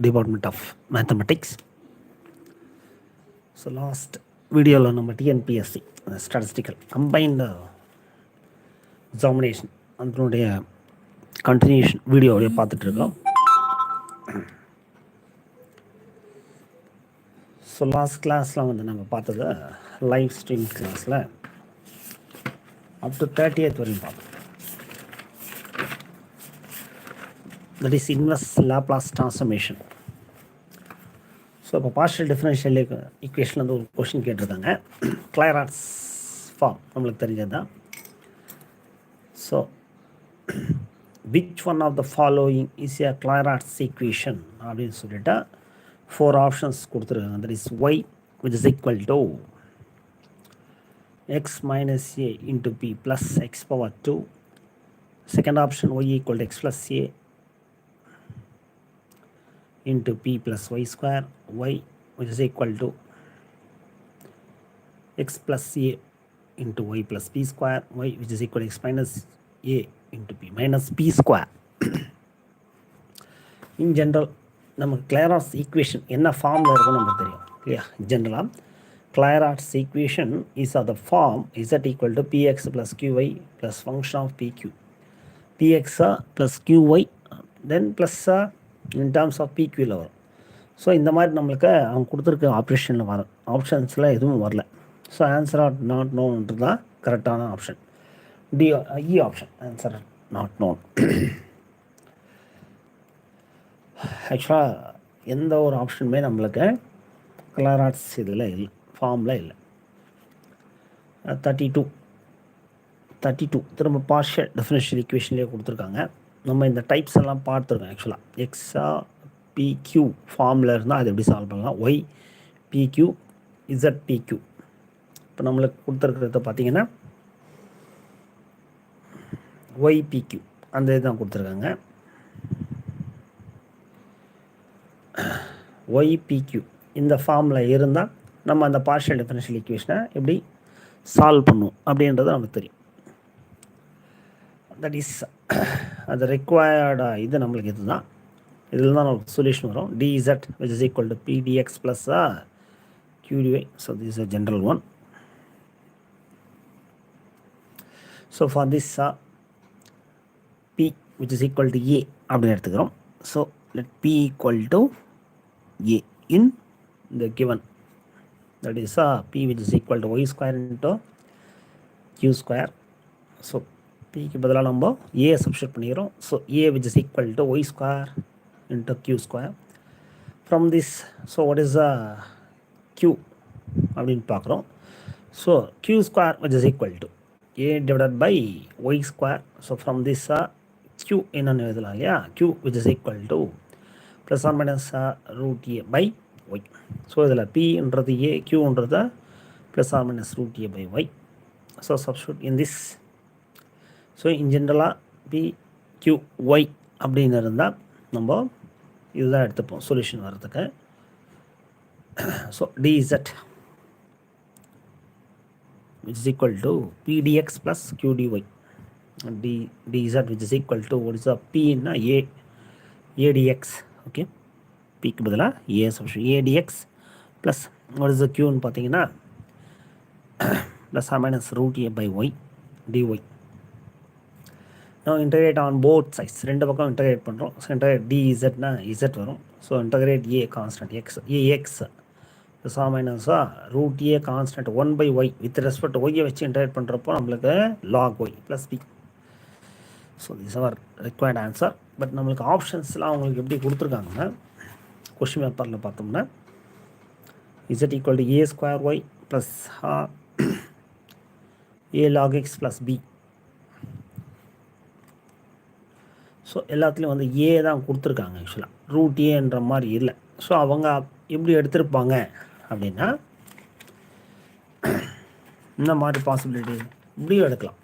Department of Mathematics. So last video நம்ம TNPSC statistical combined examination அதனுடைய continuation வீடியோவை பார்த்துட்டு இருக்கோம். ஸோ லாஸ்ட் கிளாஸில் வந்து நம்ம பார்த்தது லைவ் ஸ்ட்ரீம் கிளாஸில் அப் டு 30th வரையும் பார்த்தோம். That is inverse Laplace transformation. So இப்போ பார்ஷியல் டிஃபரன்ஷியல் ஈக்குவேஷன் வந்து ஒரு கொஷின் கேட்டிருக்காங்க. கிளைராட்ஸ் ஃபார்ம் நம்மளுக்கு தெரிஞ்சது தான். So which one of the following is a Clairaut's equation அப்படின்னு சொல்லிட்டு 4 ஆப்ஷன்ஸ் கொடுத்துருக்காங்க. That is y which is equal to x minus a into p plus x power 2. Second option y equal to x plus a into p plus y square, y which is equal to x plus a into y plus p square, y which is equal to x minus a into p minus p square. In general நமக்கு Clairaut's equation என்ன ஃபார்மில் இருக்குன்னு நமக்கு தெரியும் இல்லையா? ஜென்ரலாக Clairaut's equation is of the form z equal to px plus qy plus function of pq. px plus qy then plus in terms of pqவில் வரும். So இந்த மாதிரி நம்மளுக்கு அவங்க கொடுத்துருக்க ஆப்ரேஷனில் வர ஆப்ஷன்ஸில் எதுவும் வரல. ஸோ ஆன்சர் ஆர் நாட் நோன்றது தான் கரெக்டான option. E option answer not known. ஆக்சுவலாக எந்த ஒரு ஆப்ஷனுமே நம்மளுக்கு கிளைராட்ஸ் இதில் இல்லை, ஃபார்மில் இல்லை. 32 திரும்ப பார்ஷியல் டிஃபரன்ஷியல் ஈக்குவேஷன்லேயே கொடுத்துருக்காங்க. நம்ம இந்த டைப்ஸ் எல்லாம் பார்த்துருக்கோம். ஆக்சுவலாக எக்ஸா பிக்யூ ஃபார்மில் இருந்தால் அது எப்படி சால்வ் பண்ணலாம். Y pq z pq. இப்போ நம்மளுக்கு கொடுத்துருக்கிறத பார்த்தீங்கன்னா ஒய் பிக்யூ அந்த இதுதான் கொடுத்துருக்காங்க. ஒய்பிக்யூ இந்த ஃபார்மில் இருந்தால் நம்ம அந்த பார்ஷியல் டிஃபரன்ஷியல் ஈக்குவேஷனை எப்படி சால்வ் பண்ணுவோம் அப்படின்றது நமக்கு தெரியும். தட் இஸ் அது ரெக்வயர்டு இது நம்மளுக்கு இது தான். இதில் தான் நமக்கு சொல்யூஷன் வரும். Dz which is equal to pdx plus qdy. So this is a general one. So for this p which is equal to a அப்படின்னு எடுத்துக்கிறோம். So let p equal to a in the given, that is p which is equal to y square into q square. so p க்கு பதிலாக நம்ம a substitute பண்ணிக்கிறோம். so a which is equal to y square into q square. from this so what is q அப்படின்னு பார்க்குறோம். so q square which is equal to a divided by y square. so from this q என்னன்னு எழுதலாம் இல்லையா? q which is equal to plus or minus root a by y. So இதில் பின்றது a, கியூன்றது plus or minus root a by y. So substitute in this. So in ஜென்ரலாக p Q Y அப்படின்னு இருந்தால் நம்ம இதுதான் எடுத்துப்போம் சொல்யூஷன் வர்றதுக்கு. So டிஇசட் which is equal to pdx plus qdy. dz which is equal to what is a p in a adx. Okay, பிக்கு பதிலாக a substitute adx plus what is the க்யூன்னு பார்த்தீங்கன்னா plus or minus root a by y dy. நான் integrate on both sides, ரெண்டு பக்கம் integrate பண்ணுறோம். So integrate டிஇசட்னா z வரும். So integrate a constant x ax plus or மைனஸா root a constant 1/y with respect ஒய்யை வச்சு இன்டகிரேட் பண்ணுறப்போ நம்மளுக்கு log y plus B. So this our required answer. But நம்மளுக்கு ஆப்ஷன்ஸ்லாம் அவங்களுக்கு எப்படி கொடுத்துருக்காங்கன்னா கொஷின் பேப்பரில் பார்த்தோம்னா Z equal to A square Y plus A log X plus B. So எல்லாத்துலேயும் வந்து ஏ தான் கொடுத்துருக்காங்க. ஆக்சுவலாக ரூட் ஏன்ற மாதிரி இல்லை. ஸோ அவங்க எப்படி எடுத்திருப்பாங்க அப்படின்னா இந்த மாதிரி பாசிபிலிட்டி இப்படியும் எடுக்கலாம்.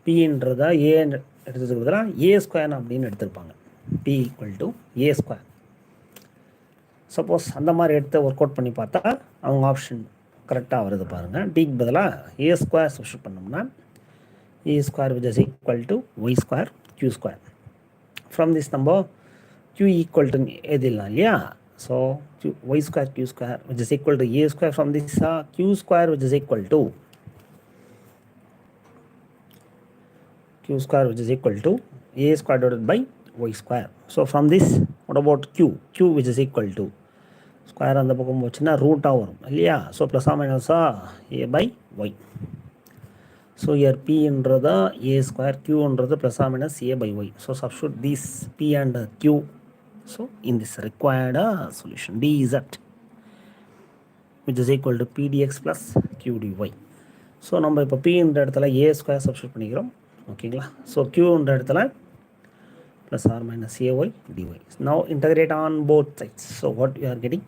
பின்றத ஏ எடுத்துக்கிறதுனா ஏ ஸ்கொயர் அப்படின்னு எடுத்திருப்பாங்க. B equal to A square. Suppose அந்த மாதிரி எடுத்து ஒர்க் அவுட் பண்ணி பார்த்தா அவங்க ஆப்ஷன் கரெக்டாக வருது பாருங்கள். பிக்கு பதிலாக ஏ ஸ்கொயர் சப்ஸ்டிட்யூட் பண்ணோம்னா a square which is equal to y square q square. From this நம்ம q equal to எதில்லாம் இல்லையா? So y square q square which is equal to a square from this q square which is equal to a square divided by y square. So from this what about q which is equal to square அந்த பக்கம் போச்சுன்னா ரூட்டாக வரும் இல்லையா? So plus or மைனஸா a by y. So here p-என்றது a square, q-என்றது plus or minus a by y. So substitute these p and q. So in this required solution dz which is equal to p dx plus q dy. So நம்ம இப்போ p என்ற இடத்துல a square substitute பண்ணிக்கிறோம் ஓகேங்களா? So q என்ற இடத்துல plus or minus ay dy. Now integrate on both sides. So what you are getting?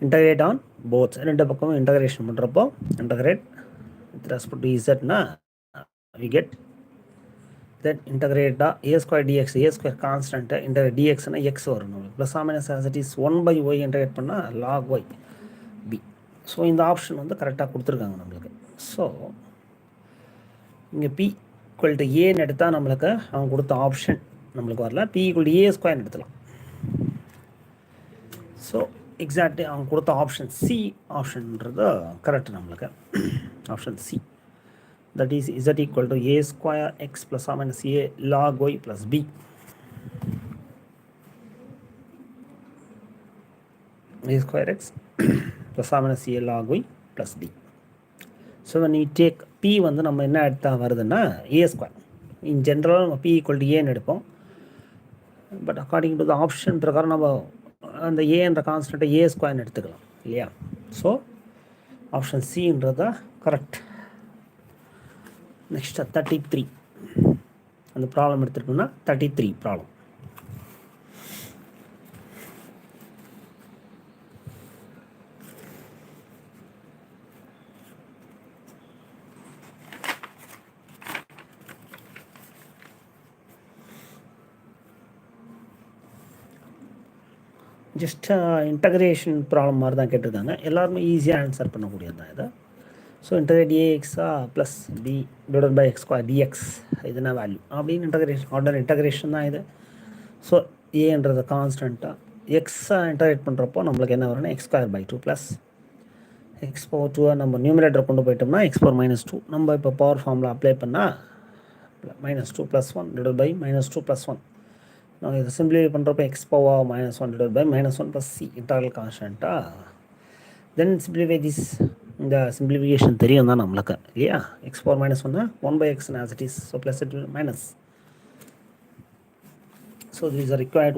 Integrate on both. ரெண்டு பக்கமும் இன்டகிரேஷன் பண்ணுறப்போ integrate with respect to z னா we get that integrate a square dx, a square constant integrate dx னா x வரும் plus or minus as it is 1 by y integrate பண்ணா log y b. So இந்த option வந்து கரெக்டாக கொடுத்துருக்காங்க நம்மளுக்கு. So இங்கே p equal to ஏன்னு எடுத்தால் நம்மளுக்கு அவங்க கொடுத்த ஆப்ஷன் நம்மளுக்கு வரல. p equal to a ஸ்கொயர்னு எடுத்துலாம். ஸோ எக்ஸாக்ட் அவங்க கொடுத்த ஆப்ஷன் சி ஆப்ஷன்ன்றது கரெக்ட் நம்மளுக்கு. Option C that is z equal to a square x plus or minus a log y plus b. A square x plus or minus a log y plus b. So when we take p வந்து நம்ம என்ன எடுத்தா வருதுன்னா a square. In general நம்ம p equal to a ன்னு எடுப்போம். But according to the option பிரகாரம் நம்ம அந்த a என்ற கான்ஸ்டன்ட்டை a ஸ்கொயர்னு எடுத்துக்கலாம் இல்லையா? ஸோ ஆப்ஷன் சின்றது கரெக்ட். நெக்ஸ்ட் 33 அந்த ப்ராப்ளம் எடுத்துட்டோம்னா 33 ப்ராப்ளம். ஜஸ்ட் இன்டகிரேஷன் ப்ராப்ளம் மாதிரி தான் கேட்டிருக்காங்க. எல்லாருமே ஈஸியாக ஆன்சர் பண்ணக்கூடியது தான் இது. ஸோ இன்டகிரேட் ஏஎக்ஸா plus b divided by x square dx இதுனா வேல்யூ அப்படின்னு இன்டகிரேஷன் ஆர்டர் இன்டகிரேஷன் தான் இது. ஸோ ஏன்றது கான்ஸ்டண்ட்டாக எக்ஸை இன்டகிரேட் பண்ணுறப்போ நம்மளுக்கு என்ன வரும்னா X square by 2 plus X power 2 நம்ம நியூமரேட்டர் கொண்டு போயிட்டோம்னா எக்ஸ் பவர் -2. நம்ம இப்போ பவர் ஃபார்மில் அப்ளை பண்ணால் -2 + 1 டிவைட் பை -2 + 1. நாங்கள் இதை சிம்பிளிஃபை பண்ணுறப்போ X power -1 divide by -1 plus C internal கான்ஸ்டண்ட்டாக. Then simplify this. இந்த சிம்பிளிஃபிகேஷன் தெரியும் தான் நம்மளுக்கு இல்லையா? X power -1 1 by x as it is. So plus it will minus. So these are required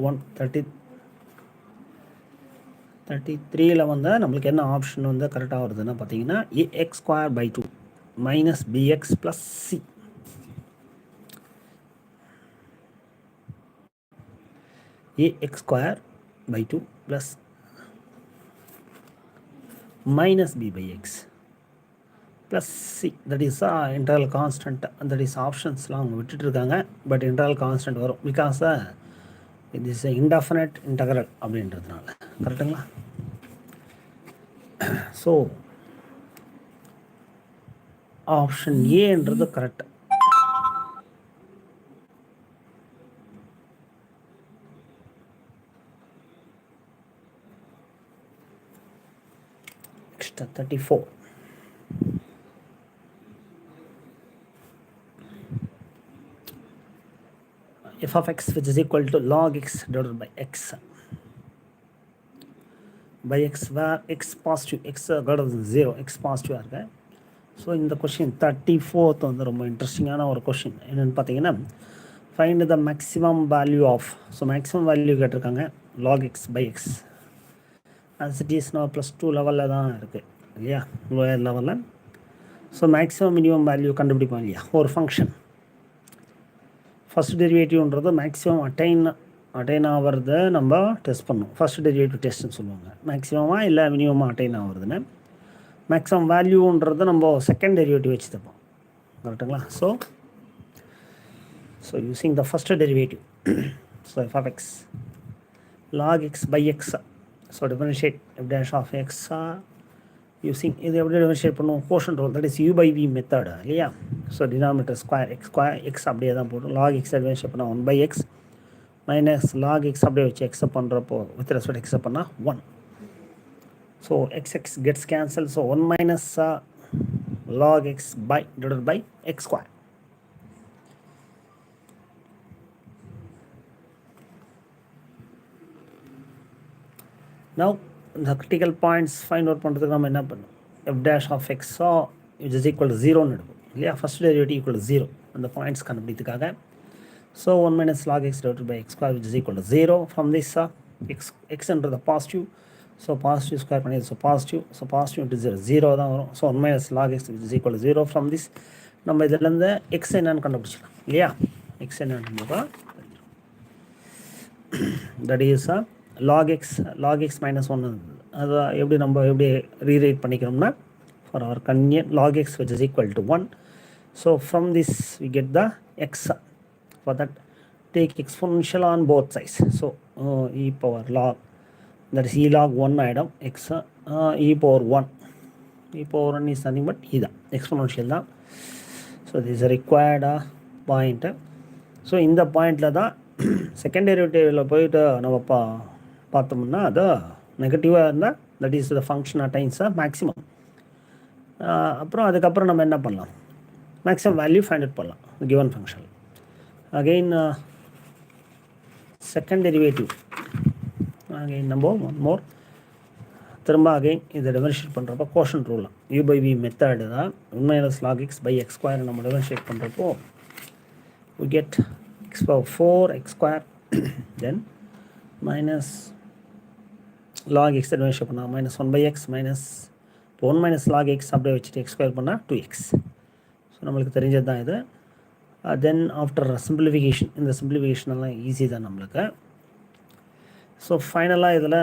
33ல வந்து நம்மளுக்கு என்ன ஆப்ஷன் வந்து கரெக்டாக வருதுன்னா பார்த்தீங்கன்னா ax square by 2 minus bx plus c. ax square by 2 plus minus b by x plus c, that is internal constant. that is ஆப்ஷன்ஸ்லாம் அவங்க விட்டுட்டுருக்காங்க. பட் இன்டர்னல் கான்ஸ்டன்ட் வரும் பிகாஸ் இது இஸ் இன்டெஃபினைட் இன்டகரல் அப்படின்றதுனால. கரெக்டுங்களா? ஸோ ஆப்ஷன் ஏன்றது correct. next 34. f of x which is equal to log x divided by x by x where x positive, x greater than 0, x positive இருக்கு. So இந்த question 34th வந்து ரொம்ப இன்ட்ரெஸ்டிங்கான ஒரு question. என்னென்னு பார்த்தீங்கன்னா find the maximum value of. So maximum value கேட்டிருக்காங்க log x by x as it is now +2 லெவலில் தான் இருக்குது இல்லையா? லோயர் லெவலில். ஸோ மேக்ஸிமம் மினிமம் வேல்யூ கண்டுபிடிப்போம் இல்லையா? ஒரு ஃபங்க்ஷன் ஃபஸ்ட் டெரிவேட்டிவ்ன்றது மேக்ஸிமம் அட்டைன் ஆகிறத நம்ம டெஸ்ட் பண்ணோம். ஃபஸ்ட் டெரிவேட்டிவ் டெஸ்ட்னு சொல்லுவாங்க. மேக்ஸிமமாக இல்லை மினிமமாக அட்டைன் ஆகுறதுன்னு. மேக்ஸிமம் வேல்யூன்றது நம்ம செகண்ட் டெரிவேட்டிவ் வச்சு தப்போம். கரெக்டுங்களா? So using the first derivative. So f of x log x by x. So differentiate f dash of x using இது எப்படி டிஃபரன்ஷியேட் பண்ணுவோம்? Quotient rule, that is u by v method இல்லையா? So denominator square X அப்படியே தான் போடும். log x differentiate பண்ணால் 1 by x minus log x அப்படியே வச்சு எக்ஸப்ட் பண்ணுறப்போ வித் ரெஸ்பெக்ட் எக்ஸப்ட் பண்ணால் 1. So xx gets cancelled. So 1 minus log x by divided by x square. Now the critical points find out பண்ணுறதுக்கு நம்ம என்ன பண்ணணும், f dash of x which is equal to 0ன்னு எடுப்போம் இல்லையா, first derivative equal to 0 அந்த points கண்டுபிடிக்கிறதுக்காக. So 1 minus log x divided by x square which is equal to 0. From this x into the positive, so positive square பண்ணி so positive into 0 தான் வரும். So 1 minus log x which is equal to 0. From this நம்ம இதிலேருந்து X என்னன்னு கண்டுபிடிச்சிக்கலாம் இல்லையா, X என்னன்னு that is log x minus 1 அதை எப்படி rewrite பண்ணிக்கிறோம்னா for our convenient log x which is equal to 1. So from this we get the x. For that take exponential on both sides. So e power log, that is e log 1 item x e power 1 is nothing but e da exponential da. So this is a required point. So in the point la da second derivative la போயிட்டு நம்ம பார்த்தோம்னா அது நெகட்டிவாக இருந்தால் that is the function attains maximum. அப்புறம் அதுக்கப்புறம் நம்ம என்ன பண்ணலாம், மேக்ஸிமம் வேல்யூ ஃபைண்ட் அவுட் பண்ணலாம் given function. Again second derivative again நம்ம ஒன் மோர் திரும்ப அகெயின் இதை டிஃபரன்ஷியேட் பண்ணுறப்போ quotient rule u by v method தான் 1 minus log x by x square நம்ம டிஃபரன்ஷியேட் பண்ணுறப்போ we get x power 4 x square then minus log x differentiate பண்ணால் minus 1 by x minus 1 minus log x அப்படியே வச்சுட்டு x square பண்ணால் 2x. So நம்மளுக்கு தெரிஞ்சது தான் இது. தென் ஆஃப்டர் சிம்பிளிஃபிகேஷன், இந்த சிம்பிளிஃபிகேஷனெல்லாம் ஈஸி தான் நம்மளுக்கு. ஸோ ஃபைனலாக இதில்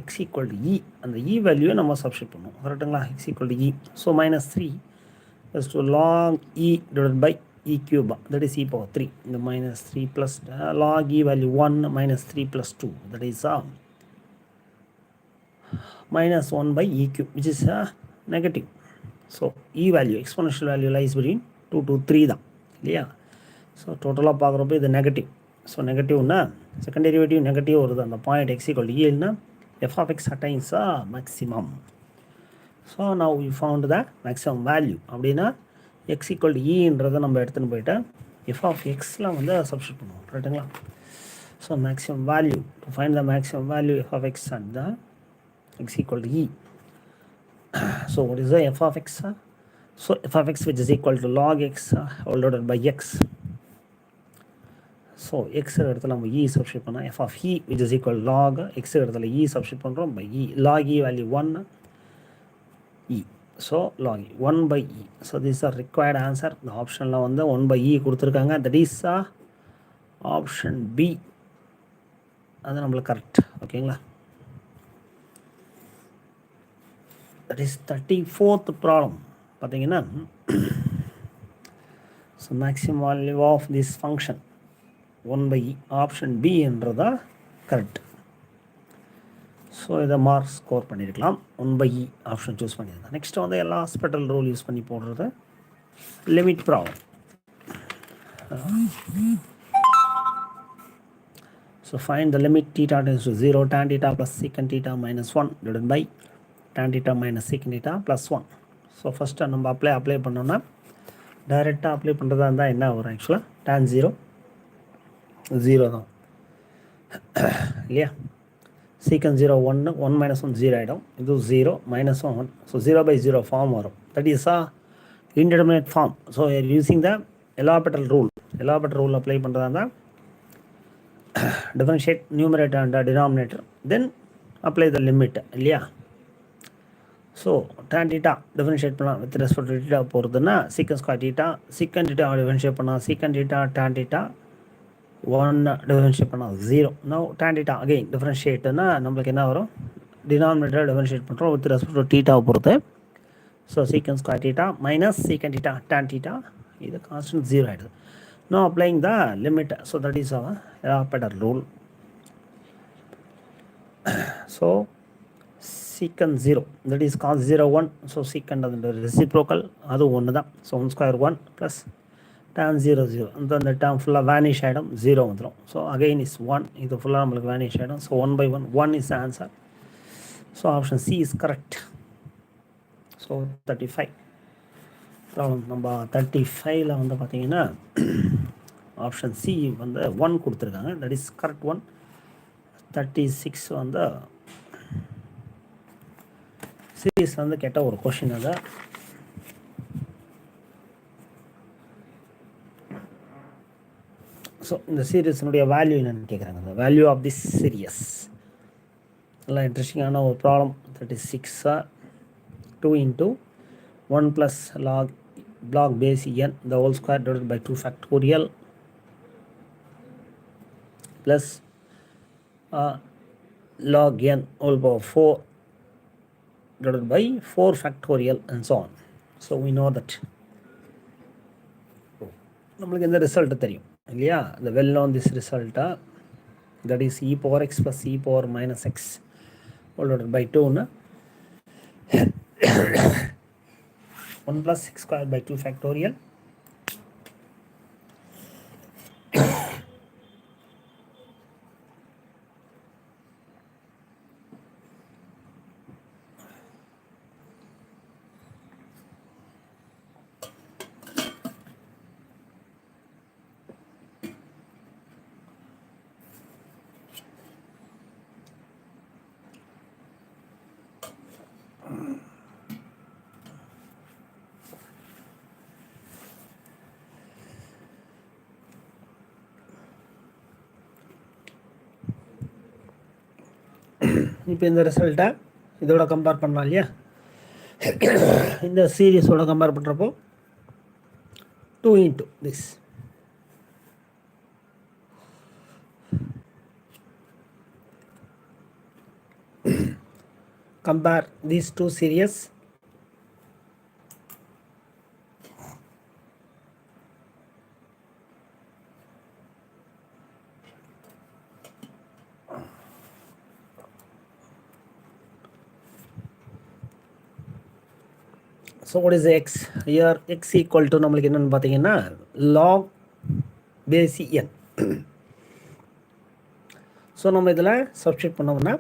x ஈக்குவல் டு இ, அந்த இ வேல்யூவை நம்ம சப்ஸ்டிட் பண்ணுவோம் கரெக்டுங்களா. x equal to E, so -3 plus two log E divide by E கியூபா, தட் இஸ் இ பவர் 3. இந்த -3 plus log E value 1 -3 + 2 that is minus 1 by e cube which is negative. So e value, exponential value lies between 2 to 3 தான் இல்லையா. So டோட்டலாக பார்க்குறப்போ இது negative. So நெகட்டிவ்னா second derivative negative வருது அந்த point x equal to இல்னா f of x attains maximum. So now we found the maximum value. அப்படின்னா x ஈக்குவல் டு இன்றதை நம்ம எடுத்துன்னு போயிட்டு f of xலாம் வந்து சப்ஸ்டிட் பண்ணுவோம் ரைட்டுங்களா. So maximum value, to find the maximum value f of x and the x equal to e. So what is the f of x? So f of x which is equal to log x whole divided by x. So x இடத்துல நம்ம e substitute பண்ணால் f of e which is equal to log x இடத்துல e substitute பண்ணுறோம் by e, log e value 1 e. So log e 1 by e. So this is a required answer. இந்த ஆப்ஷனில் வந்து 1 by e கொடுத்துருக்காங்க, that is option b. அது நம்மளுக்கு correct ஓகேங்களா. That is 34th problem. பார்த்தீங்கன்னா so maximum value of this function 1 by e, option b என்றதா கரெக்ட். ஸோ இதை மார்க் ஸ்கோர் பண்ணியிருக்கலாம், 1 by e ஆப்ஷன் சூஸ் பண்ணியிருந்தேன். நெக்ஸ்ட் வந்து எல்லா ஹாஸ்பிட்டல் ரூல் யூஸ் பண்ணி போடுறது limit problem. So find the limit theta tends to 0 tan theta plus secant theta minus 1 divided by tan theta minus secant theta plus 1. So first நம்ம apply பண்ணோன்னா டைரெக்டாக apply பண்ணுறதா இருந்தால் என்ன வரும், ஆக்சுவலாக tan 0 தான் இல்லையா. secant 0 1 1 minus 1 0 ஆகிடும், இது 0 minus 1 1. ஸோ 0/0 ஃபார்ம் வரும், that is indeterminate form. So using the L'Hospital rule apply பண்ணுறதா இருந்தால் differentiate numerator and denominator, then apply the limit இல்லையா. ஸோ tan theta differentiate பண்ணலாம் வித் ரெஸ்பெக்ட் டு theta போகிறதுன்னா secant square theta, secant theta differentiate பண்ணால் secant theta tan theta 1 differentiate பண்ணால் 0. now tan theta again differentiateனா நம்மளுக்கு என்ன வரும், denominator differentiate பண்ணுறோம் with respect to theta பொறுத்து. So secant square theta minus secant theta tan theta, இது constant 0 ஆகிடுது. now applying the limit, so that is our L'Hopital rule. So secant 0, that is cos 0 1. So secant and the reciprocal, அது 1 தான். So 1 square 1 plus tan 0 0 அந்த term ஃபுல்லாக vanish ஆகிடும், 0 வந்துடும். So again is 1, இது ஃபுல்லாக நம்மளுக்கு வேனிஷ் ஆகிடும். So 1 by 1, 1 is answer. So option C is correct. So 35 problem நம்ம 35ல் வந்து பார்த்தீங்கன்னா ஆப்ஷன் சி வந்து 1 கொடுத்துருக்காங்க, தட் இஸ் கரெக்ட் ஒன். 36 வந்து சீரீஸ் வந்து கேட்ட ஒரு கொஷின். அதை ஸோ இந்த சீரீஸினுடைய வேல்யூ என்னென்னு கேட்குறாங்க. இந்த வேல்யூ ஆஃப் திஸ் சீரியஸ் நல்லா இன்ட்ரெஸ்டிங்கான ஒரு problem. 36 2 into 1 plus log base n the whole square divided by 2 factorial plus log n whole power 4 divided by 4 factorial and so on. So we know that நம்மளுக்கு இந்த result தெரியும் இல்லையா? the well known this result that is e power x plus e power minus x whole divided by 2 na 1 plus x squared by 2 factorial இப்போ இந்த ரிசல்ட்டை இதோட compare பண்ணலாம் இல்லையா? இந்த சீரீஸோட கம்பேர் பண்ணுறப்போ 2 into this compare these two series. So what is x? Here x equal to நம்மளுக்கு என்னன்னு பார்த்தீங்கன்னா log base n. ஸோ நம்ம இதில் சப்ஸ்டியூட் பண்ணோம்னா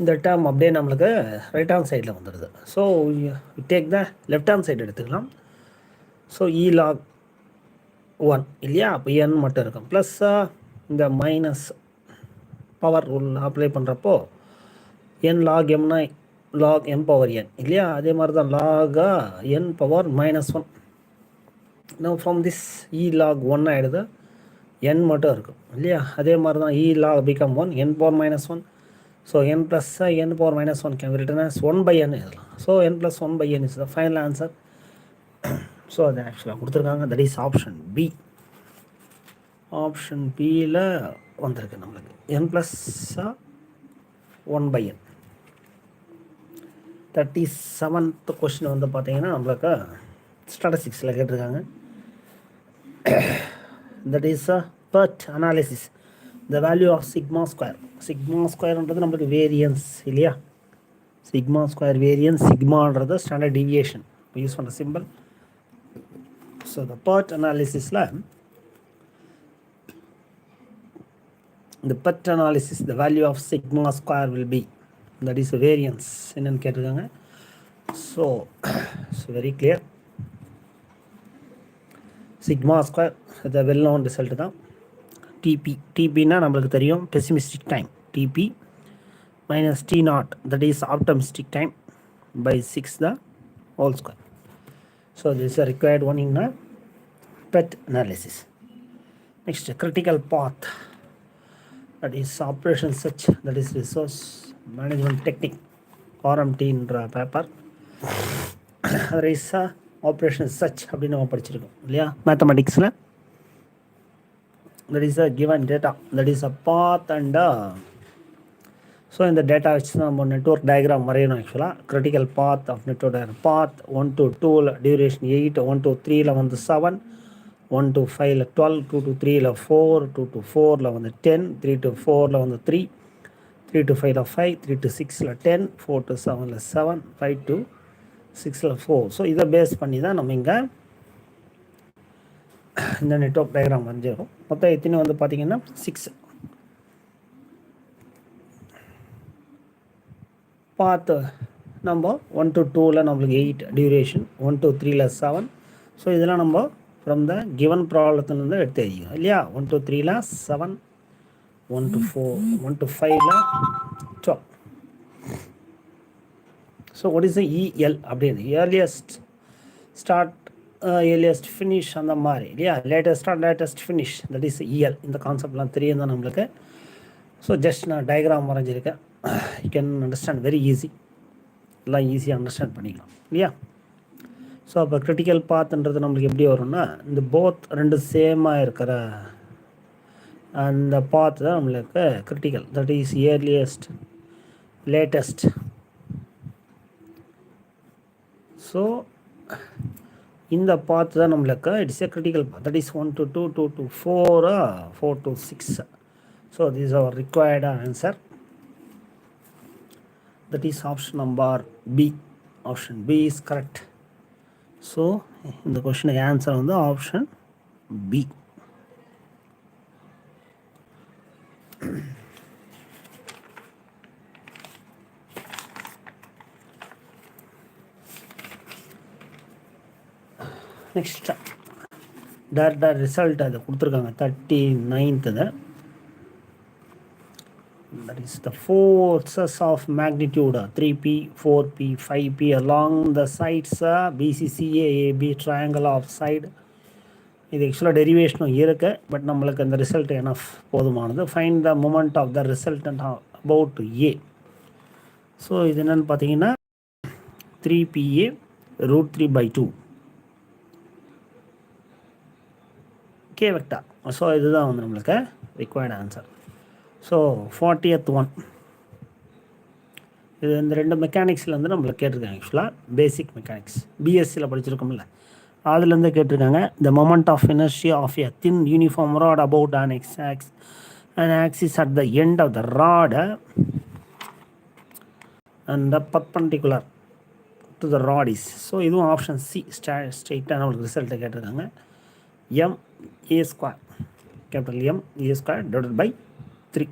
இந்த டேர்ம் அப்படியே நம்மளுக்கு ரைட் ஹேண்ட் சைடில் வந்துடுது. So take the left hand side எடுத்துக்கலாம். ஸோ இ லாக் 1 இல்லையா? அப்போ n மட்டும் இருக்கும். ப்ளஸ் இந்த மைனஸ் பவர் ரூல் அப்ளை பண்ணுறப்போ n log m log m power n இல்லையா? அதே மாதிரி தான் log n power minus 1. now from this e log 1 ஆகிடுது, n மட்டும் இருக்கும் இல்லையா? அதே மாதிரி தான் e log become 1, n power minus 1. So n plus n power minus 1 can be written as 1 by n எழுதலாம். So n plus 1 by n is the final answer. So அது ஆக்சுவலாக கொடுத்துருக்காங்க, that is option b. Option பியில் வந்திருக்கு நம்மளுக்கு n plus 1 by n. 37th question வந்து பார்த்தீங்கன்னா நம்மளுக்கு ஸ்டாட்டிஸ்டிக்ஸில் கேட்டிருக்காங்க. That is PERT analysis the value of sigma square. Sigma ஸ்கொயர்ன்றது நம்மளுக்கு வேரியன்ஸ் இல்லையா? சிக்மா ஸ்கொயர் வேரியன்ஸ், சிக்மான்றது ஸ்டாண்டர்ட் டீவியேஷன் யூஸ் பண்ணுற சிம்பிள். ஸோ த PERT அனாலிசிஸில் இந்த PERT analysis the value of sigma square will be, that is variance என்னன்னு கேட்டிருக்காங்க. So very clear. Sigma square இது வெல் நோன் ரிசல்ட் தான். டிபின்னா நம்மளுக்கு தெரியும் pessimistic time, tp minus t naught that is optimistic time by 6 the whole square. So this are required one in PERT analysis. Next critical path, that is operation search, that is resource management technique, RMTன்ற paper. there is operation search அப்படின்னு நம்ம படிச்சிருக்கோம் இல்லையா மேத்தமெட்டிக்ஸில். that is a given data, that is a path and so இந்த data வச்சு நம்ம network diagram வரையணும். ஆக்சுவலாக critical path of network diagram, path 1 to 2 duration 8, 1 to 3 வந்து 7, 1 to 5 12, 2 to 3 4, 2 to 4 வந்து 10, 3 to 4 வந்து 3, 3 to 5 5, 3 to 6 10, 4 to 7 7, 5 to 6 4. So இதை base பண்ணி தான் நம்ம இங்கே இந்த நெட்வொர்க் டயக்ராம் வரைஞ்சிடும். மொத்தம் எத்தனை வந்து பார்த்தீங்கன்னா 6 பார்த்து. நம்ம 1 to 2ல் நம்மளுக்கு 8 டியூரேஷன், 1 to 3ல் 7. ஸோ இதெல்லாம் நம்ம ஃப்ரம் த கிவன் ப்ராப்ளத்துலேருந்து எடுத்து எழுதிக்கணும் இல்லையா. 1 to 3ல் 7, 1 to 4, 1 to 5ல் 12. So what is the EL அப்படின்னு, ஏர்லியஸ்ட் ஸ்டார்ட் ஏர்லியஸ்ட் ஃபினிஷ் அந்த மாதிரி இல்லையா. Latest start latest finish, that is EL. இந்த கான்செப்ட்லாம் தெரியும் தான் நம்மளுக்கு. ஸோ ஜஸ்ட் நான் டயக்ராம் வரைஞ்சிருக்கேன். You can understand very easy, எல்லாம் ஈஸியாக அண்டர்ஸ்டாண்ட் பண்ணிக்கலாம் இல்லையா. ஸோ அப்போ கிரிட்டிக்கல் பாத்துன்றது நம்மளுக்கு எப்படி வரும்னா, இந்த போத் ரெண்டு சேமாக இருக்கிற அந்த பாத் தான் நம்மளுக்கு critical, that is earliest latest. So இந்த பாத் தான் நம்மளுக்கு it's a critical path, that is 1 to 2, 2 to 4, 4 to 6. So this is our required answer. That is option number B. Option B is correct. So இந்த கொஸ்டினுக்கு answer வந்து option B. Next டேரக்டாக result அதை கொடுத்துருக்காங்க 39th. That is the forces of magnitude 3p, 4p, 5p along the sides BCCA AB triangle of side. இது ஆக்சுவலாக டெரிவேஷனும் இருக்குது, but நம்மளுக்கு அந்த ரிசல்ட் எனஃப் போதுமானது. Find the moment of the resultant about A. So இது என்னென்னு பார்த்தீங்கன்னா 3pa √3/2 கே வெக்டார். ஸோ இதுதான் வந்து நம்மளுக்கு required answer. So 40th one, இது இந்த ரெண்டு மெக்கானிக்ஸில் வந்து நம்மளுக்கு கேட்டிருக்காங்க. ஆக்சுவலாக பேசிக் மெக்கானிக்ஸ் பிஎஸ்சியில் படிச்சிருக்கோம்ல, அதுலேருந்து கேட்டிருக்காங்க. The moment of inertia of a thin uniform rod about an axis at the end of the rod and the perpendicular to the rod is. So இதுவும் ஆப்ஷன் சி ஸ்ட்ரெயிட்டாக நம்மளுக்கு ரிசல்ட்டை கேட்டிருக்காங்க. ma², capital ma² divided by 3.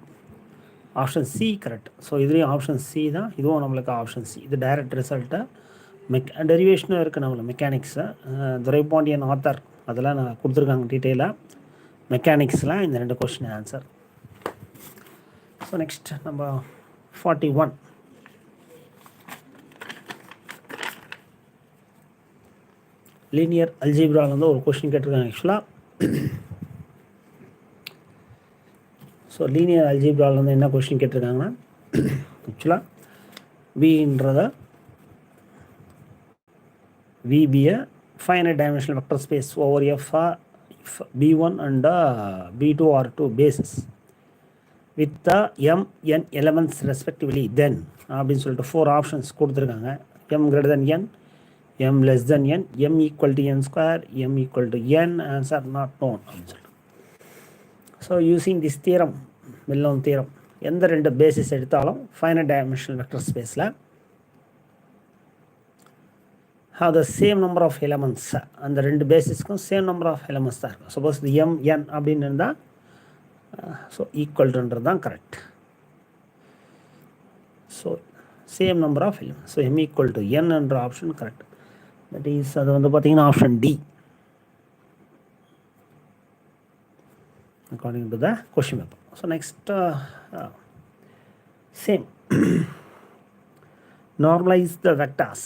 Option C correct. So இதுலேயும் option C தான், இதுவும் நம்மளுக்கு option C. இது டைரக்ட் ரிசல்ட்டை டெரிவேஷனும் இருக்குது நம்மளுக்கு மெக்கானிக்ஸு. துரைபாண்டியன் ஆத்தர் அதெல்லாம் நான் கொடுத்துருக்காங்க டீட்டெயிலாக மெக்கானிக்ஸில் இந்த ரெண்டு கொஸ்டின் ஆன்சர். ஸோ நெக்ஸ்ட் நம்ம 41 லீனியர் அல்ஜிப்ராவில் வந்து ஒரு கொஸ்டின் கேட்டிருக்காங்க ஆக்சுவலாக. ஸோ லீனியர் அல்ஜிப்ராவில் வந்து என்ன கொஸ்டின் கேட்டிருக்காங்கன்னா, ஆக்சுவலாக வின்றத விபியை finite dimensional vector space over F B1 and B2 are two bases with the mn elements respectively, then அப்படின்னு சொல்லிட்டு 4 ஆப்ஷன்ஸ் கொடுத்துருக்காங்க. m greater than n, m less than n, m equal to n square, m equal to n, answer not known அப்படின்னு சொல்லிட்டு. So using this theorem, மில்லோன் theorem, எந்த ரெண்டு basis எடுத்தாலும் finite dimensional vector ஸ்பேஸில் have the same number of elements. அந்த ரெண்டு பேசிஸ்க்கும் சேம் நம்பர் ஆஃப் எலமெண்ட்ஸ் தான் இருக்கும். சப்போஸ் இது mn அப்படின்னு இருந்தால் ஸோ ஈக்குவல்ன்றது தான் correct. So same number of elements, so m equal to n என்ற ஆப்ஷன் கரெக்ட். தட் இஸ் அது வந்து பார்த்தீங்கன்னா option D according to the question paper. So next same normalize the vectors.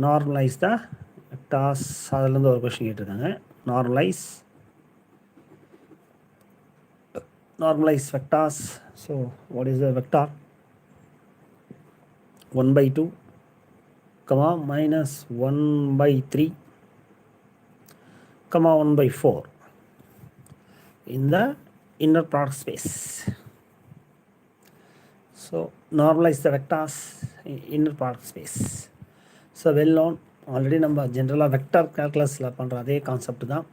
Normalize the vectors, அதுலேருந்து ஒரு question கேட்டிருக்காங்க. normalize vectors. So what is the vector? 1/2 comma minus 1/3 comma 1/4 in the inner product space. So normalize the vectors in inner product space. So well known, already நம்ம ஜென்ரலாக vector கால்குலஸில் பண்ணுற அதே concept தான்.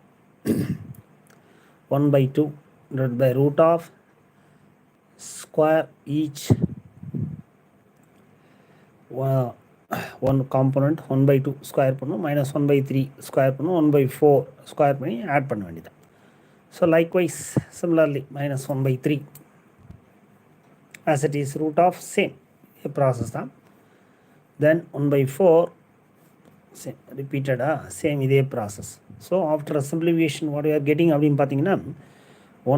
1/2 divided by root of square each one component 1 by 2 square பண்ணும், minus 1 by 3 square பண்ணும், 1 by 4 square பண்ணி add பண்ண வேண்டியது. So likewise similarly minus 1 by 3 as it is root of same process தான். Then 1 by 4 same repeated same இதே process. So after a simplification what you are getting அப்படின்னு பார்த்தீங்கன்னா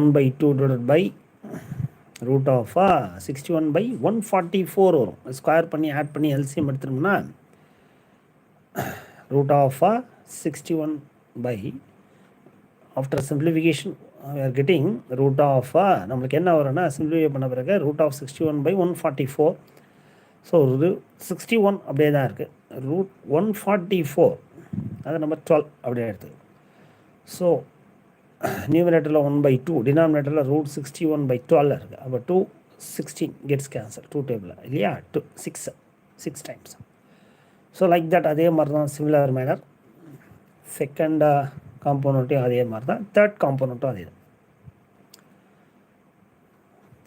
1 by 2 divided by root of 61 by 144 வரும். Square பண்ணி add பண்ணி LCM எடுத்துட்டோம்னா root of 61 by after simplification we are getting root of நம்மளுக்கு என்ன வரும்னா சிம்பிளிஃபை பண்ண பிறகு root of 61 by 144. ஸோ இது 61 அப்படியே தான் இருக்குது. ரூட் 144 அது நம்பர் 12 அப்படியே எடுத்துக்கணும். ஸோ நியூமரேட்டரில் 1 by 2, டினாமினேட்டரில் root 61 by 12 இருக்குது. அப்போ 216 கெட்ஸ் கேன்சல் 2 டேபிளில் இல்லையா, 6 டைம்ஸ். ஸோ லைக் தட் அதே மாதிரி தான் சிமிலர் மேனர் செகண்ட் காம்போனண்ட்டையும் அதே மாதிரி தான், தேர்ட் காம்போனண்ட்டும் அதே தான்.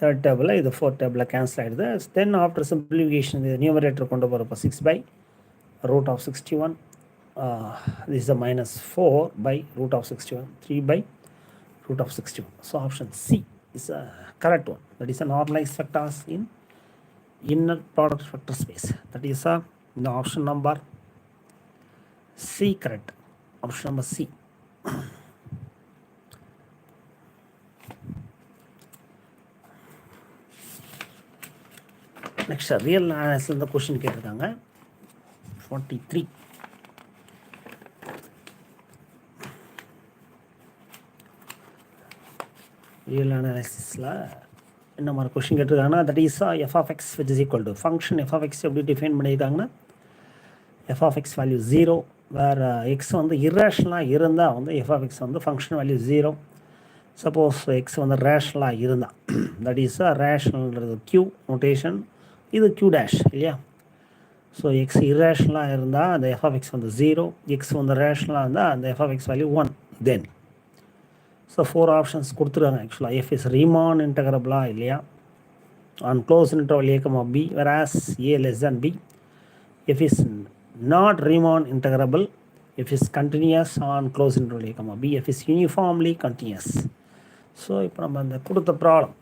தேர்ட் டேபிளில் இது ஃபோர்த் டேபிளில் கேன்சல் ஆகிடுது. தென் ஆஃப்டர் சிம்பிளிஃபிகேஷன் இது நியூமரேட்டர் கொண்டு போகிறப்போ 6 by root of 61, this is a minus 4 by root of 61, 3 by root of 61. So option C is a correct one. That is a normalized vectors in inner product vector space. That is the option number C, correct. Option number C. Next, real analysis இந்த question கேட்டிருக்காங்க 43. Real அனாலிசிஸில் என்ன மாதிரி question கேட்டிருக்காங்கன்னா that is f of x which is equal to function f of x எப்படி define பண்ணியிருக்காங்கன்னா f of x value 0, வேறு x வந்து இர்ரேஷனலாக இருந்தால் வந்து எஃப் ஆஃப் எக்ஸ் வந்து ஃபங்க்ஷன் வேல்யூ 0. சப்போஸ் எக்ஸ் வந்து ரேஷ்னலாக இருந்தால் தட் இஸ் ரேஷ்னல்ன்றது க்யூ நோட்டேஷன், இது க்யூ டேஷ் இல்லையா. ஸோ எக்ஸ் இர்ரேஷ்னலாக இருந்தால் அந்த எஃப் ஆஃப் எக்ஸ் வந்து 0, எக்ஸ் வந்து ரேஷ்னலாக இருந்தால் அந்த f of x value 1. Then so 4 options கொடுத்துருக்காங்க ஆக்சுவலாக. எஃப் இஸ் ரீமான் இன்டகிரபிளா இல்லையா on close interval a, b, whereas a less than b. F is not Riemann integrable. F is continuous on closed interval a, b. F is uniformly continuous. So இப்போ நம்ம அந்த கொடுத்த problem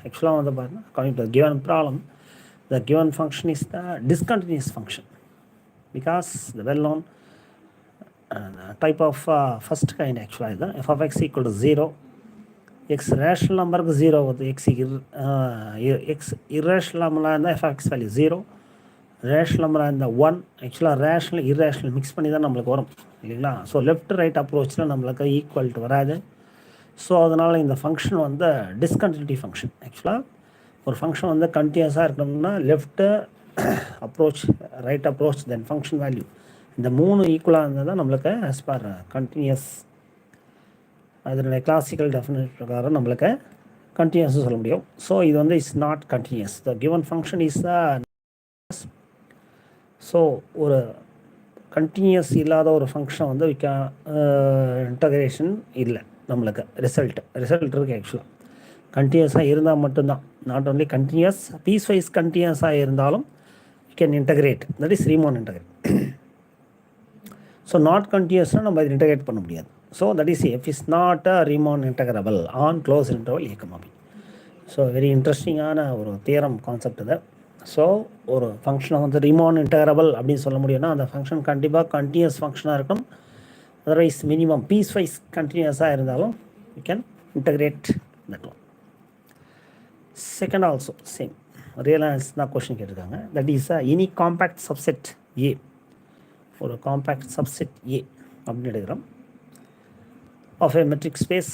ஆக்சுவலாக வந்து பார்த்தீங்கன்னா coming to the given problem, the given function is the discontinuous function because the well-known type of first kind actually is f of x equal to 0. x rational number is 0 with x irrational number and f of x value 0, rational number and the 1. actually rational irrational mix பண்ணி தான் நம்மளுக்கு வரும் இல்லைங்களா. So left right அப்ரோச்சில் நம்மளுக்கு equal to வராது. So அதனால் இந்த function வந்து டிஸ்கண்டினியூட்டி ஃபங்க்ஷன். ஆக்சுவலாக ஒரு ஃபங்க்ஷன் வந்து கண்டினியூஸாக இருக்கணும்னா left approach, right approach, then function value, இந்த 3 ஈக்குவலாக இருந்தால் தான் நம்மளுக்கு ஆஸ் பர் கண்டினியூஸ் அதனுடைய கிளாசிக்கல் டெஃபினேஷன் பிரகாரம் நம்மளுக்கு கண்டினியூஸ் சொல்ல முடியும். ஸோ இது வந்து is not continuous. The given function is so ஒரு கண்டினியூஸ் இல்லாத ஒரு ஃபங்க்ஷன் வந்து இன்டகிரேஷன் இல்லை நம்மளுக்கு. ரிசல்ட் இருக்குது ஆக்சுவலாக கண்டினியூஸாக இருந்தால் மட்டும்தான். Not only continuous, piecewise கண்டினியூஸாக இருந்தாலும் you can integrate. That is Riemann integrate. So not கண்டினியூஸ்னால் நம்ம இதை இன்டகிரேட் பண்ண முடியாது. So that is f is not a Riemann integrable on close interval a, b. So very இன்ட்ரெஸ்டிங்கான ஒரு theorem concept இது. ஸோ ஒரு ஃபங்க்ஷனை வந்து ரீமான் இன்டகிரபிள் அப்படின்னு சொல்ல முடியும்னா அந்த ஃபங்க்ஷன் கண்டிப்பாக கண்டினியூஸ் ஃபங்க்ஷனாக இருக்கும். அதர்வைஸ் மினிமம் பீஸ் வைஸ் கண்டினியூஸாக இருந்தாலும் you can integrate that one. Second also same real analysis தான் கொஸ்டின் கேட்டிருக்காங்க. That is any compact subset a, ஒரு காம்பேக்ட் சப்செட் ஏ அப்படின்னு எடுக்கிறோம் of a metric space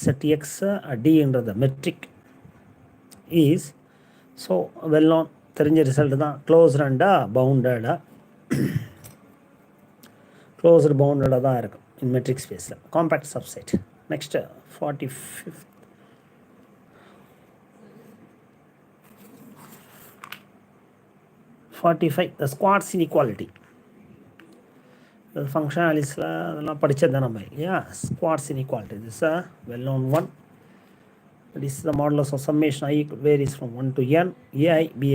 set x டின்றது metric is. So well known தெரிஞ்ச result தான், closed and பவுண்டடாக, closed பவுண்டடாக தான் இருக்கும் இன் மெட்ரிக் ஸ்பேஸில் compact subset. Next 45th 45 the squads inequality. Function அனாலிசிஸில் அதெல்லாம் படித்தது தான் நம்ம இல்லையா. Squads inequality this a well known one. It is the modulus of summation i varies from 1 to n ai bi.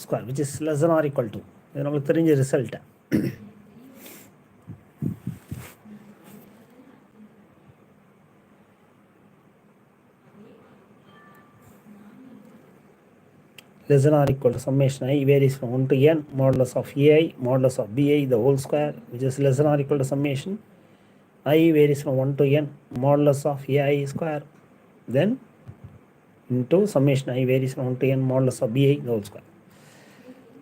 square which is less than or equal to இது நமக்கு தெரிஞ்ச result. less than or equal to summation I varies from 1 to n modulus of ai modulus of bi the whole square which is less than or equal to summation I varies from 1 to n modulus of ai square then into summation I varies from 1 to n modulus of bi the whole square.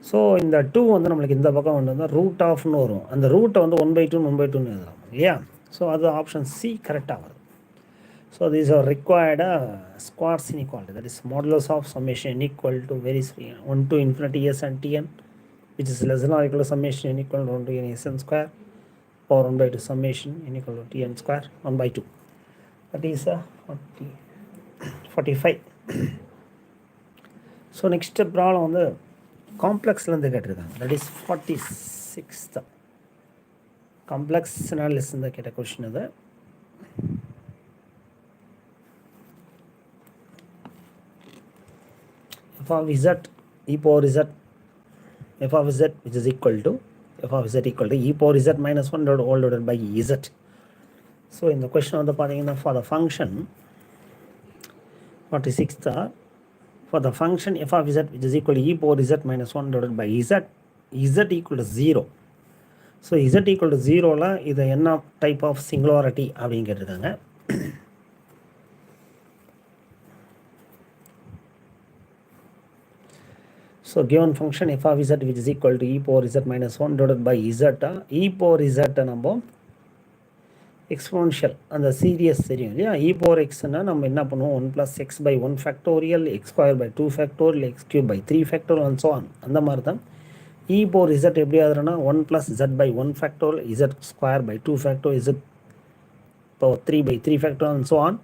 So இந்த 2 வந்து நம்மளுக்கு இந்த பக்கம் வந்து root ஆஃப்னு வரும். அந்த ரூட்டை வந்து 1/2 1/2 எழுதலாம் இல்லையா? ஸோ அது ஆப்ஷன் சி கரெக்டாக வருது. So these are required squares inequality, that is modulus of summation n equal to varies 1 to infinity s and tn which is less than or equal to summation n equal to 1 to n sn square or 1/2 summation n equal to tn square 1/2. That is 45. So next problem வந்து காம்ப்ளெக்ஸ்லேருந்து கேட்டிருக்காங்க. That is 46th complex அனாலிசிஸ்லேருந்து கேட்ட question இது. f of z e power z f of z which is equal to f of z equal to e power z minus 1 all divided by z. So in the question வந்து பார்த்தீங்கன்னா for the function 46th for the function f of z which is equal to e power z minus 1 divided by z equal to 0. So z equal to 0ல இது என்ன type of singularity அப்படின்னு கேட்டிருக்காங்க. So given function f of z which is equal to e power z minus 1 divided by z e power z நம்ம exponential அந்த serious தெரியும் இல்லையா? e power xன்னா நம்ம என்ன பண்ணுவோம் 1 plus x by 1 factorial x square by 2 factorial x cube by 3 factorial and so on. அந்த மாதிரி தான் e power z எப்படி ஆகுதுன்னா 1 plus z by 1 factorial z square by 2 factorial z power 3 by 3 factorial and so on.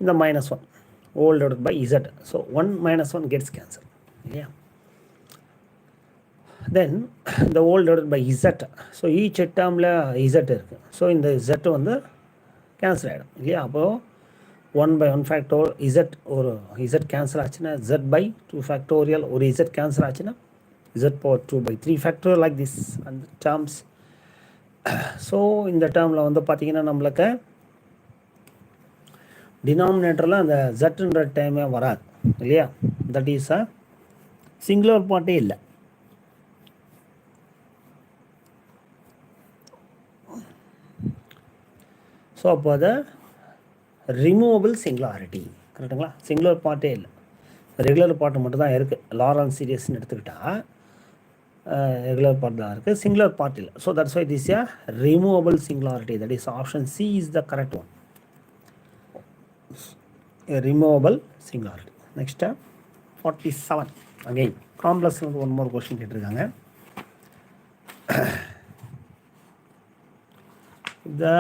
இந்த minus 1 all divided by z. So 1 minus 1 gets cancelled இல்லையா? Then the whole divided by z. So each termல z இருக்கு. So இந்த z வந்து cancel ஆகிடும் இல்லையா? அப்போது 1 by 1 factorial z ஒரு z cancel ஆச்சுன்னா z by 2 factorial ஒரு z கேன்சல் ஆச்சுன்னா z power 2 by 3 factorial like this அந்த terms. ஸோ இந்த டேர்மில் வந்து பார்த்திங்கன்னா நம்மளுக்கு டினாமினேட்டரில் அந்த ஜட்டுன்ற டைமே வராது இல்லையா? தட் இஸ் சிங்குலர் பார்ட்டே இல்லை. ஸோ அப்போ அதை ரிமூவபிள் சிங்குலாரிட்டி கரெக்டுங்களா? சிங்குலர் பார்ட்டே இல்லை, ரெகுலர் பார்ட்டு மட்டும் தான் இருக்குது. லாரன்ஸ் சீரியஸ்ன்னு எடுத்துக்கிட்டால் ரெகுலர் பார்ட் தான் இருக்குது, சிங்குலர் பார்ட் இல்லை. So that's why this a removable singularity, that is option C is the correct one, removable singularity. Next 47 again complex வந்து ஒன் மோர் கொஸ்டின் கேட்டிருக்காங்க. The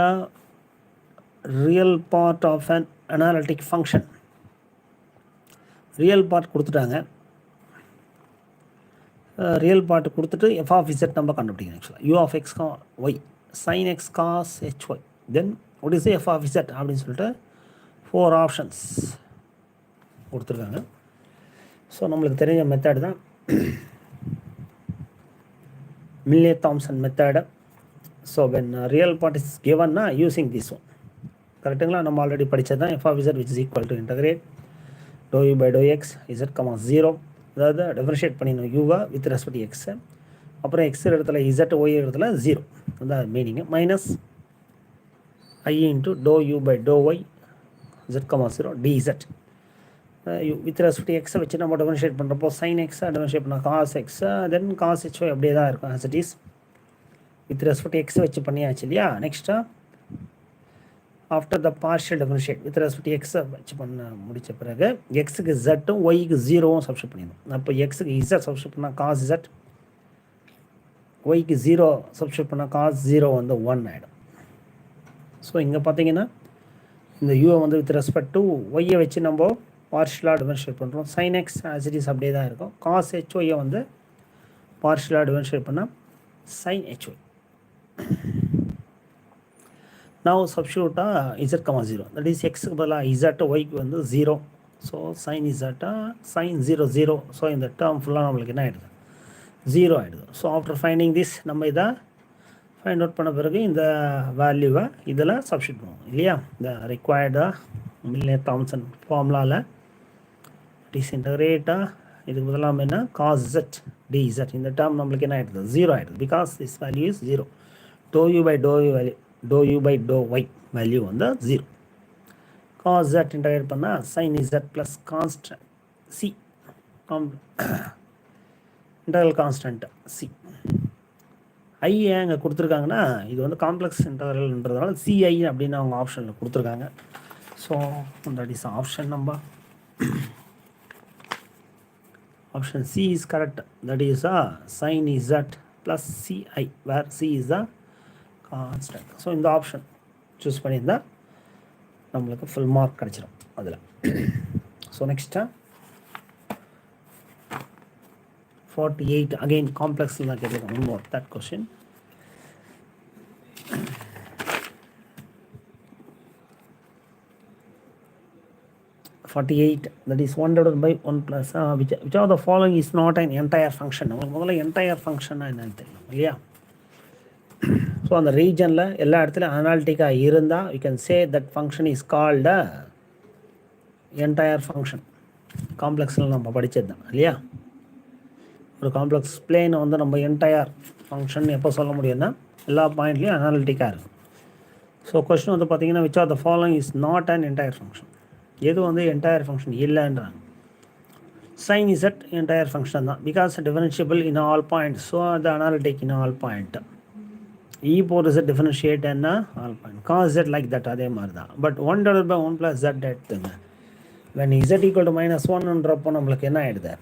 real part of an analytic function, real part கொடுத்துட்டாங்க. Real part கொடுத்துட்டு f of z நம்ம கண்டுபிடிக்கணும். ஆக்சுவலாக u of x y sine x cos h y then what is f of z அப்படின்னு சொல்லிட்டு 4 options கொடுத்துருக்காங்க. So நம்மளுக்கு தெரிஞ்ச மெத்தட் தான் Milne Thomson method. So when real part is கிவன்னா யூஸிங் திஸ் ஒன் கரெக்டுங்களா? நம்ம ஆல்ரெடி படித்தது தான் f of z which is equal to integrate doh u by doh x z comma 0, அதாவது டிஃபரன்ஷியேட் பண்ணிடணும் யூவை வித் ரெஸ்பெக்ட் எக்ஸு, அப்புறம் x இடத்துல இசட் ஒய் இடத்துல 0 அதான் meaning, minus i into doh u by doh y z comma 0 dz with respect எக்ஸை வச்சு நம்ம டிஃபரன்ஷியேட் பண்ணுறப்போ சைன் எக்ஸை டிஃபரன்ஷியேட் பண்ணால் காஸ் எக்ஸை தென் காஸ் ஹெச் ஒய் அப்படியே தான் இருக்கும் as it is with respect X வச்சு பண்ணியாச்சு இல்லையா? Next after the partial differentiate with respect எக்ஸை வச்சு பண்ண முடித்த பிறகு எக்ஸுக்கு ஜெட்டும் ஒய்க்கு 0வும் சப்ஸ்டியூட் பண்ணிடணும். அப்போ எக்ஸுக்கு இசட் சப்ஸ்டியூட் பண்ணால் காஸ் இசட், ஒய்க்கு 0 சப்ஸ்டியூட் பண்ணால் காஸ் 0 வந்து 1 ஆகிடும். ஸோ இங்கே பார்த்தீங்கன்னா இந்த யூவை வந்து வித் ரெஸ்பெக்ட் டு ஒய்யை வச்சு நம்ம பார்ஷியலாக டிஃபரன்ஷியேட் பண்ணுறோம். Sine x as it is அப்படியே தான் இருக்கும். காஸ் ஹெச் ஒய்யை வந்து பார்ஷியலாக டிஃபரன்ஷியேட் பண்ணால் sine h y. now substitute z, 0 that is x க்கு பதிலாக z, y க்கு வந்து 0 so sine z sine 0 0. So இந்த டேர்ம் ஃபுல்லாக நம்மளுக்கு என்ன ஆகிடுது, 0 ஆகிடுது. ஸோ ஆஃப்டர் ஃபைண்டிங் திஸ் நம்ம இதை ஃபைண்ட் அவுட் பண்ண பிறகு இந்த வேல்யூவை இதில் சப்ஸ்டிட் பண்ணுவோம் இல்லையா. இந்த ரிக்வயர்டாக மில்லே-தாம்சன் ஃபார்முலாவில் டிஸ்இன்டகிரேட்டாக இதுக்கு பதிலாக என்ன காஸ் z dz இந்த டேர்ம் நம்மளுக்கு என்ன ஆகிடுது, 0 ஆகிடுது. Because this value is 0. Doh u by doh y value வந்து 0. காஸ் z இன்டகிரேட் பண்ணால் sin z plus constant c integral constant c. ஐ ஏன் இங்கே கொடுத்துருக்காங்கன்னா இது வந்து காம்ப்ளெக்ஸ் இன்டகரல்ன்றதுனால சிஐ அப்படின்னு அவங்க ஆப்ஷனில் கொடுத்துருக்காங்க. So that is option number option C is correct. That is sin z plus ci where c is a constant. So இந்த ஆப்ஷன் சூஸ் பண்ணியிருந்தா நம்மளுக்கு ஃபுல் மார்க் கிடச்சிடும் அதில். ஸோ நெக்ஸ்ட்டு 48 again காம்ப்ளெக்ஸில் தான் கேட்டிருக்கேன். One more that question. That is 1 divided by 1 plus which of the following is not an entire function. உங்களுக்கு முதல்ல entire ஃபங்க்ஷன்னா என்னன்னு தெரியும் இல்லையா. ஸோ அந்த ரீஜனில் எல்லா இடத்துலையும் அனாலிட்டிக்காக இருந்தால் we can say that function is called entire function. காம்ப்ளெக்ஸில் நம்ம படித்தது தான் இல்லையா. ஒரு காம்ப்ளெக்ஸ் பிளேனை வந்து நம்ம என்டையர் ஃபங்க்ஷன் எப்போ சொல்ல முடியும்னா எல்லா பாயிண்ட்லேயும் அனாலிட்டிக்காக இருக்கும். ஸோ கொஸ்டின் வந்து பார்த்தீங்கன்னா which of the following is not an entire function. எது வந்து என்டையர் ஃபங்க்ஷன் இல்லைன்றாங்க. சைன் இசட் என்டையர் ஃபங்க்ஷன் தான் because differentiable in all point. So அது analytic in all point. E power z differentiate என்ன all point. Cos z like that அதே மாதிரி தான். But 1 divided by 1 plus z எடுத்துங்க. when z equal to -1ன்றப்போ நம்மளுக்கு என்ன ஆகிடுது,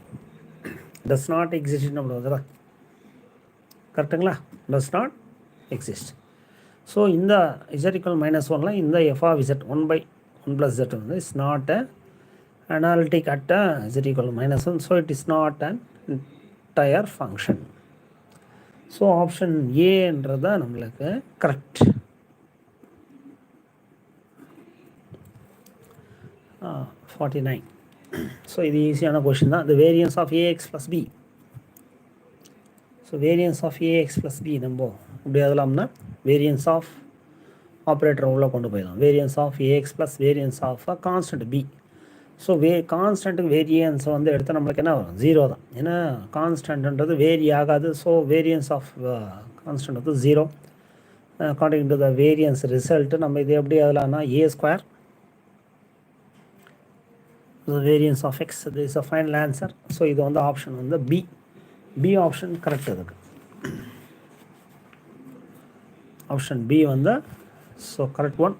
does not exist அப்படி வருதா கரெக்டுங்களா. does not exist. ஸோ இந்த z equal -1ல இந்த f of z 1 by 1 plus z வந்து is not a analytic at z equal to -1. so it is not an entire function. so option A என்றது நம்மளுக்கு correct. uh, 49. So இது ஈஸியான question தான். the variance of ax plus b. So variance of ax plus b நம்ம இப்படி எழுதலாம்னா variance of operator உள்ள கொண்டு போயிடலாம். Variance of ax plus variance of constant b. So கான்ஸ்டன்ட்டுக்கு வேரியன்ஸ் வந்து எடுத்தால் நம்மளுக்கு என்ன வரும், 0 தான். ஏன்னா கான்ஸ்டன்ட்ன்றது வேரி ஆகாது. ஸோ வேரியன்ஸ் ஆஃப் கான்ஸ்டன்ட் வந்து 0. According to the variance result நம்ம இது எப்படி எழுதலாம்னா a² variance of x is a final answer. So இது வந்து ஆப்ஷன் வந்து பி ஆப்ஷன் கரெக்ட். இதுக்கு ஆப்ஷன் பி வந்து so correct one.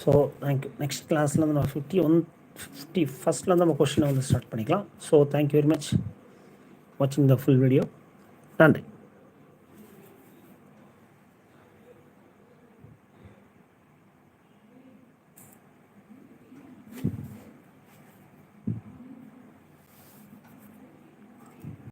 So thank you. Next கிளாஸ்லேருந்து நம்ம 51st நம்ம கொஸ்டினை வந்து ஸ்டார்ட் பண்ணிக்கலாம். ஸோ தேங்க்யூ வெரி மச் வாட்சிங் த ஃபுல் வீடியோ. நன்றி.